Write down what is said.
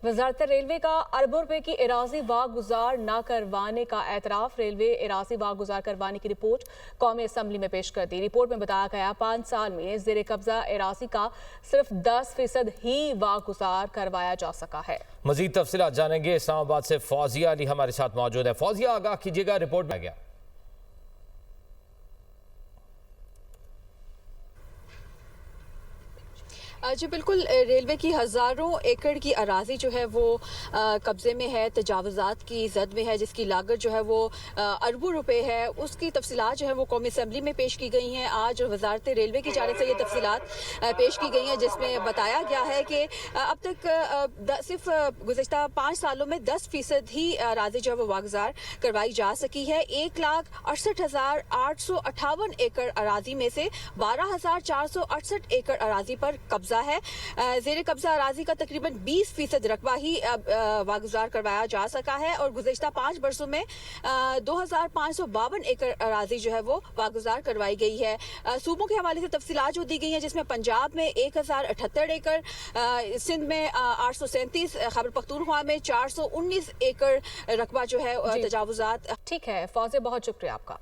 वजारत railway का अरबों रुपए की एराजी वागुजार न करवाने का एतराफ। रेलवे एराजी वागुजार करवाने की रिपोर्ट कौमी असम्बली में पेश कर दी। रिपोर्ट में बताया गया 5 साल में जेर कब्जा एराजी का सिर्फ 10% ही वागुजार करवाया जा सका है। मजीद तफसीलात जानेंगे। इस्लामाबाद से फौजिया अली हमारे साथ मौजूद है। फौजिया, आगाह कीजिएगा, रिपोर्ट में गया। जी बिल्कुल, रेलवे की हज़ारों एकड़ की अराजी जो है वो कब्ज़े में है, तजावुज़ात की जद में है, जिसकी लागत जो है वो अरबों रुपए है। उसकी तफसीलात जो है वो कौमी असम्बली में पेश की गई हैं। आज वजारत रेलवे की जानिब से ये तफसीलात पेश की गई हैं, जिसमें बताया गया है कि अब तक सिर्फ गुज़िश्ता 5 सालों में 10% ही अराजी जो है वो वागुजार करवाई जा सकी है। 1,68,858 एकड़ अराजी में से 12,468 एकड़ अराजी पर कब्जा है। जेर कब्जा अराजी का तकरीबन 20% रकबा ही वागुजार करवाया जा सका है और गुज़िश्ता 5 बरसों में 2,552 एकड़ अराजी जो है वो वागुजार करवाई गई है। सूबों के हवाले से तफसीलात जो दी गई हैं, जिसमें पंजाब में 1,078 एकड़, सिंध में 837, खैबर पख्तूनख्वा में 419 एकड़ रकबा जो है तजावुजात। ठीक है फौजे, बहुत शुक्रिया आपका।